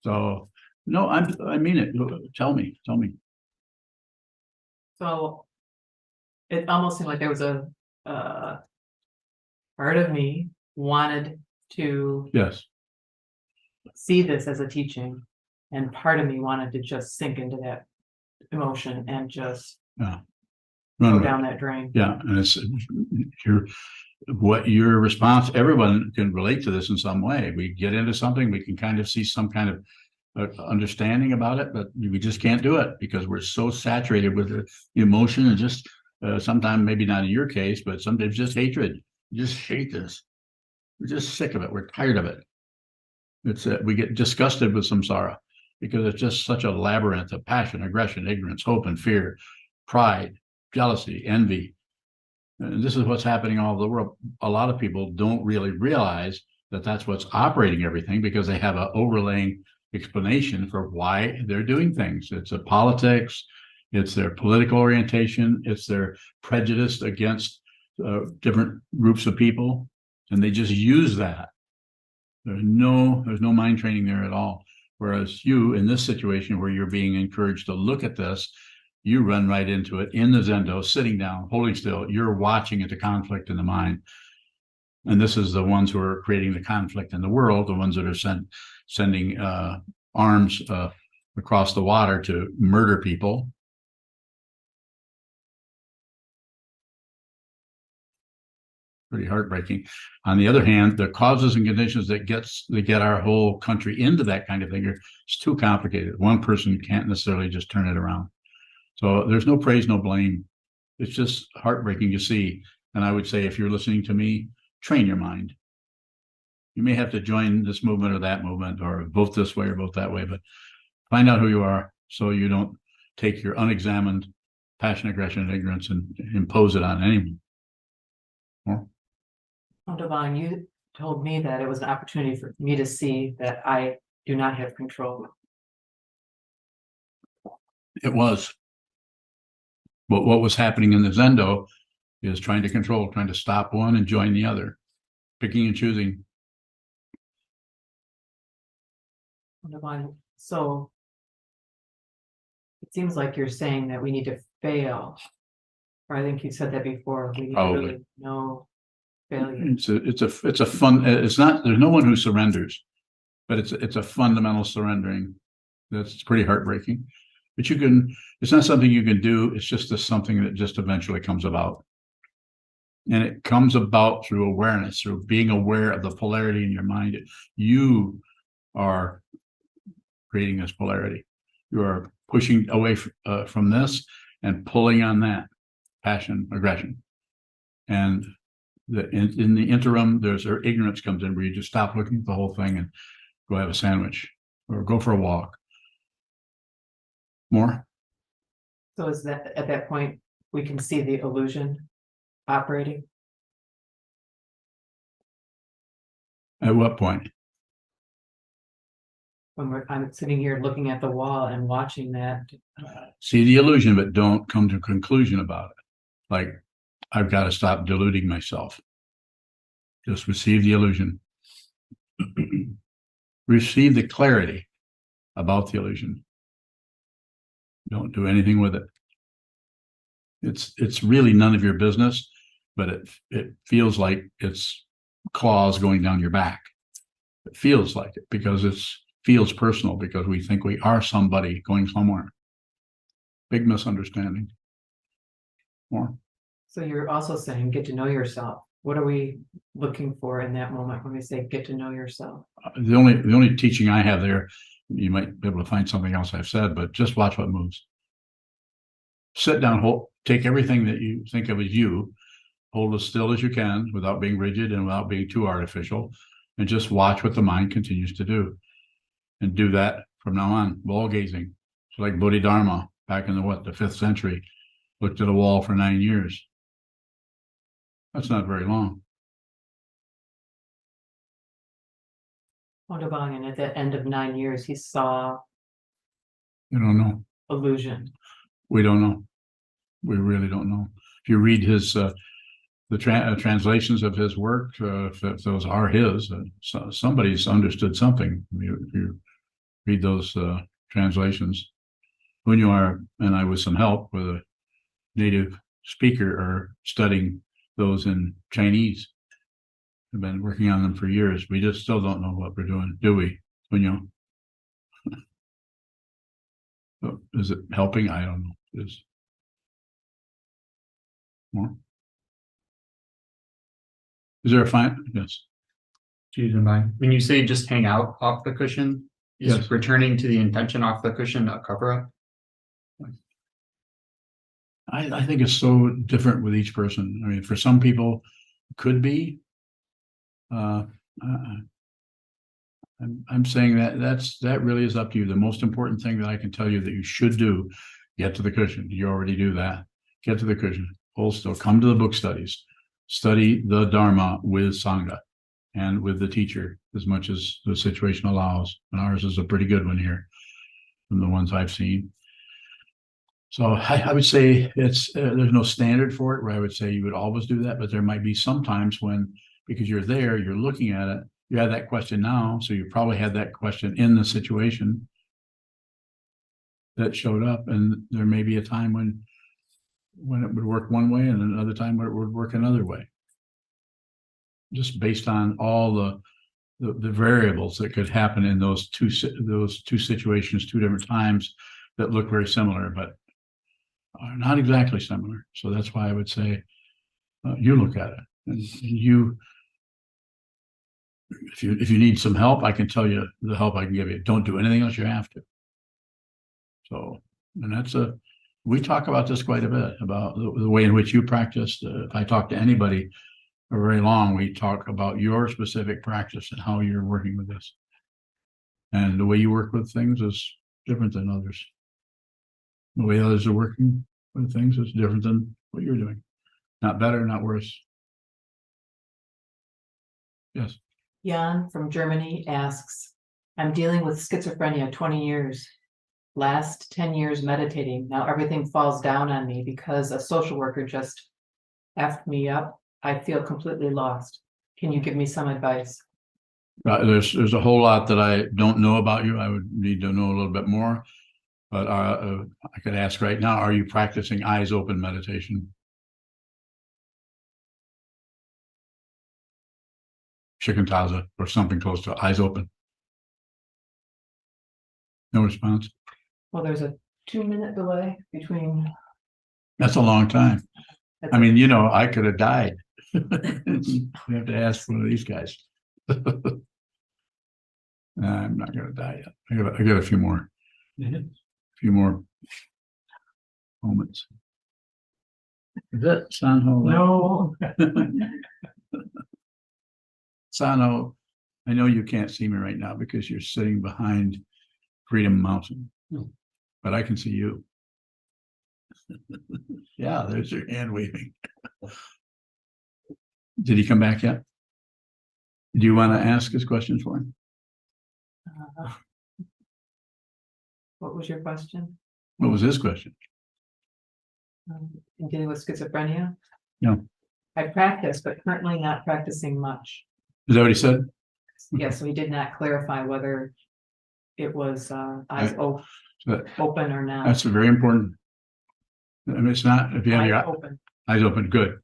So, no, I mean it. Tell me. So it almost seemed like there was a part of me wanted to Yes. see this as a teaching, and part of me wanted to just sink into that emotion and just Yeah. go Run. down that drain. Yeah. And it's your response, everyone can relate to this in some way. We get into something, we can kind of see some kind of understanding about it, but we just can't do it because we're so saturated with the emotion and just sometimes, maybe not in your case, but sometimes just hatred. You just hate this. We're just sick of it. We're tired of it. It's we get disgusted with samsara because it's just such a labyrinth of passion, aggression, ignorance, hope, and fear, pride, jealousy, envy. And this is what's happening all over the world. A lot of people don't really realize that that's what's operating everything because they have an overlaying explanation for why they're doing things. It's a politics, it's their political orientation, it's their prejudice against different groups of people, and they just use that. There's no mind training there at all. Whereas you, in this situation where you're being encouraged to look at this, you run right into it in the Zendo, sitting down, holding still. You're watching at the conflict in the mind. And this is the ones who are creating the conflict in the world, the ones that are sending arms across the water to murder people. Pretty heartbreaking. On the other hand, the causes and conditions that get our whole country into that kind of thing it's too complicated. One person can't necessarily just turn it around. So there's no praise, no blame. It's just heartbreaking to see. And I would say, if you're listening to me, train your mind. You may have to join this movement or that movement, or vote this way or vote that way, but find out who you are so you don't take your unexamined passion, aggression, and ignorance and impose it on anyone. Oh, Devon, you told me that it was an opportunity for me to see that I do not have control. It was. But what was happening in the Zendo is trying to control, trying to stop one and join the other, picking and choosing. Devon, so it seems like you're saying that we need to fail. Or I think you said that before. We need Probably. to really know failure. It's a fun. It's not. There's no one who surrenders, but it's a fundamental surrendering. That's pretty heartbreaking. But you can. It's not something you can do. It's just something that just eventually comes about, and it comes about through awareness, through being aware of the polarity in your mind. You are creating this polarity. You are pushing away from this and pulling on that passion, aggression, and in the interim, there's ignorance comes in where you just stop looking at the whole thing and go have a sandwich or go for a walk. More? So is that at that point we can see the illusion operating? At what point? When I'm sitting here looking at the wall and watching that. See the illusion, but don't come to a conclusion about it. Like, I've got to stop deluding myself. Just receive the illusion. Receive the clarity about the illusion. Don't do anything with it. It's really none of your business, but it feels like it's claws going down your back. It feels like it because it feels personal, because we think we are somebody going somewhere. Big misunderstanding. More. So you're also saying get to know yourself. What are we looking for in that moment when we say get to know yourself? The only teaching I have there, you might be able to find something else I've said, but just watch what moves. Sit down, take everything that you think of as you, hold as still as you can without being rigid and without being too artificial, and just watch what the mind continues to do. And do that from now on. Wall gazing. It's like Bodhidharma back in the 5th century, looked at a wall for 9 years. That's not very long. And at the end of 9 years, he saw You don't know. illusion. We don't know. We really don't know. If you read his, translations of his work, if those are his, somebody's understood something. If you read those translations. Bunyar and I, with some help with a native speaker, are studying those in Chinese. We've been working on them for years. We just still don't know what we're doing, do we, Bunyar? Is it helping? I don't know. Is more? Is there a fine? Yes. Geez, and mine. When you say just hang out off the cushion, is Yes. returning to the intention off the cushion a cover up? I think it's so different with each person. I mean, for some people, it could be. I'm saying that really is up to you. The most important thing that I can tell you that you should do, get to the cushion. You already do that. Get to the cushion. Hold still. Come to the book studies. Study the Dharma with Sangha and with the teacher as much as the situation allows. And ours is a pretty good one here from the ones I've seen. So I would say there's no standard for it where I would say you would always do that, but there might be some times when, because you're there, you're looking at it, you have that question now, so you probably had that question in the situation that showed up, and there may be a time when it would work one way and another time when it would work another way. Just based on all the variables that could happen in those two situations, two different times that look very similar, but are not exactly similar. So that's why I would say you look at it, and you, if you need some help, I can tell you the help I can give you. Don't do anything else you have to. So, and we talk about this quite a bit, about the way in which you practice. If I talk to anybody for very long, we talk about your specific practice and how you're working with this. And the way you work with things is different than others. The way others are working with things is different than what you're doing. Not better, not worse. Yes. Jan from Germany asks, I'm dealing with schizophrenia 20 years. Last 10 years meditating. Now everything falls down on me because a social worker just effed me up. I feel completely lost. Can you give me some advice? There's a whole lot that I don't know about you. I would need to know a little bit more. But I could ask right now, are you practicing eyes open meditation? Shikantaza or something close to eyes open. No response. Well, there's a 2-minute delay between. That's a long time. I mean, I could have died. You have to ask one of these guys. I'm not going to die yet. I got a few more. Few more moments. Is that Sanho? No. Sanho, I know you can't see me right now because you're sitting behind Freedom Mountain, but I can see you. Yeah, there's your hand waving. Did he come back yet? Do you want to ask his questions for him? What was your question? What was his question? In dealing with schizophrenia? No. I practice, but currently not practicing much. Is that what he said? Yes, so he did not clarify whether it was eyes open or not. That's very important. I mean, it's not, if you have Eyes your open. eyes open, good.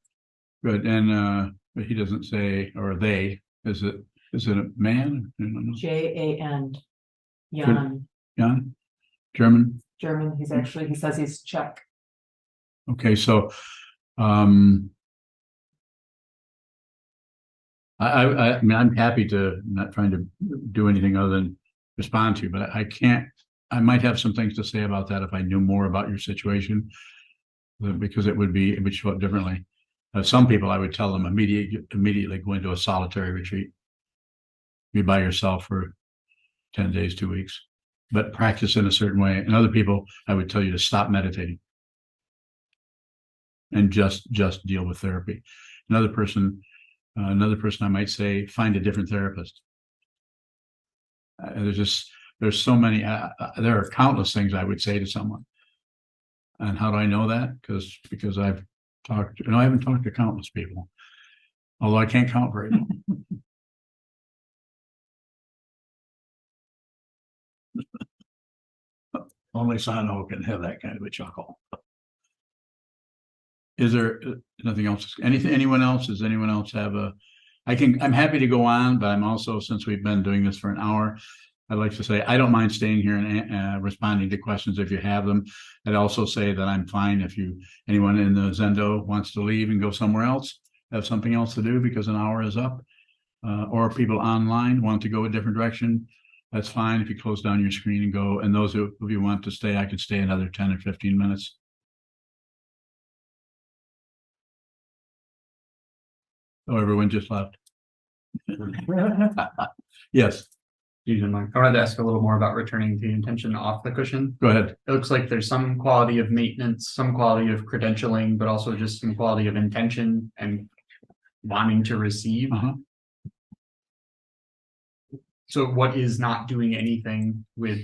And but he doesn't say, or they, is it a man? I don't know. Jan. Jan. Jan? German? German. He says he's Czech. Okay, so I mean, I'm happy to, not trying to do anything other than respond to you, but I might have some things to say about that if I knew more about your situation, because it would show up differently. Some people, I would tell them immediately go into a solitary retreat. Be by yourself for 10 days, 2 weeks, but practice in a certain way. And other people, I would tell you to stop meditating and just deal with therapy. Another person I might say, find a different therapist. There's so many, there are countless things I would say to someone. And how do I know that? Because I've talked, I haven't talked to countless people. Although I can't count very well. Only Sano can have that kind of a chuckle. Is there nothing else? Anyone else? Does anyone else have I'm happy to go on, but I'm also, since we've been doing this for an hour, I'd like to say, I don't mind staying here and responding to questions if you have them. I'd also say that I'm fine if anyone in the Zendo wants to leave and go somewhere else, have something else to do because an hour is up. Or people online want to go a different direction. That's fine if you close down your screen and go. And those of you want to stay, I could stay another 10 or 15 minutes. Oh, everyone just left. Yes, Using my, I wanted to ask a little more about returning the intention off the cushion. go ahead. It looks like there's some quality of maintenance, some quality of credentialing, but also just some quality of intention and wanting to receive. Uh-huh. So what is not doing anything with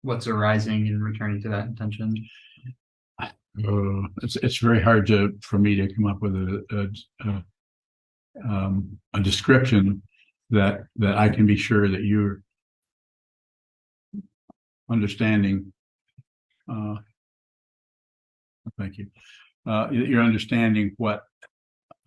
what's arising and returning to that intention? It's very hard for me to come up with a description that I can be sure that you're understanding. Thank you. You're understanding what,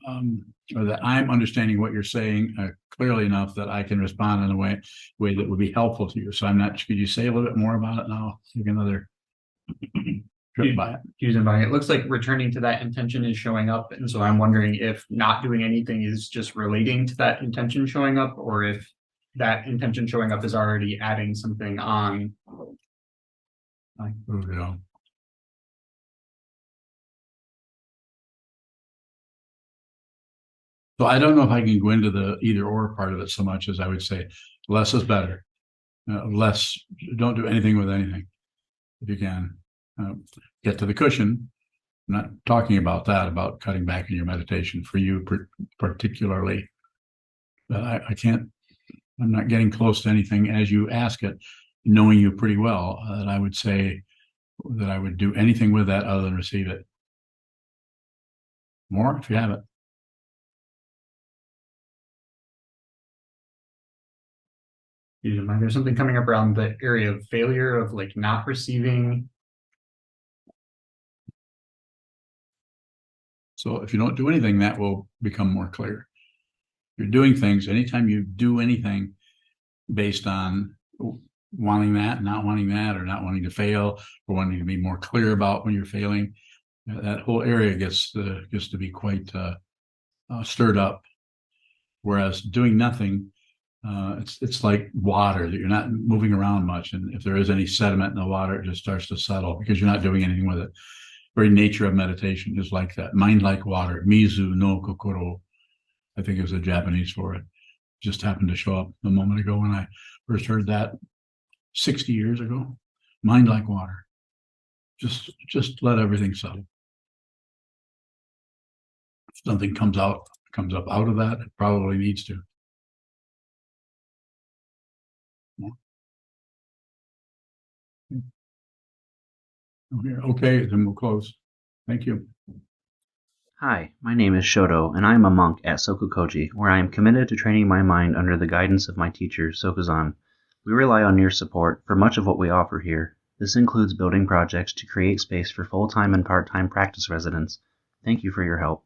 or that I'm understanding what you're saying clearly enough that I can respond in a way that would be helpful to you. So I'm not. Could you say a little bit more about it now? Take another trip by it. Using by it looks like returning to that intention is showing up, and so I'm wondering if not doing anything is just relating to that intention showing up, or if that intention showing up is already adding something on. Yeah. So I don't know if I can go into the either or part of it so much as I would say less is better. Less, don't do anything with anything if you can. Get to the cushion. I'm not talking about that, about cutting back in your meditation for you particularly. But I can't, I'm not getting close to anything as you ask it, knowing you pretty well, that I would say that I would do anything with that other than receive it. More if you have it. There's something coming up around the area of failure of like not receiving. So if you don't do anything, that will become more clear. You're doing things. Anytime you do anything based on wanting that, not wanting that, or not wanting to fail, or wanting to be more clear about when you're failing, that whole area gets to be quite stirred up. Whereas doing nothing, it's like water that you're not moving around much, and if there is any sediment in the water, it just starts to settle because you're not doing anything with it. Very nature of meditation is like that. Mind like water. Mizu no kokoro, I think is the Japanese for it. Just happened to show up a moment ago when I first heard that 60 years ago. Mind like water. Just let everything settle. If something comes up out of that, it probably needs to. Okay, then we'll close. Thank you. Hi, my name is Shoto, and I am a monk at SokukoJi, where I am committed to training my mind under the guidance of my teacher, Sokuzan. We rely on your support for much of what we offer here. This includes building projects to create space for full-time and part-time practice residents. Thank you for your help.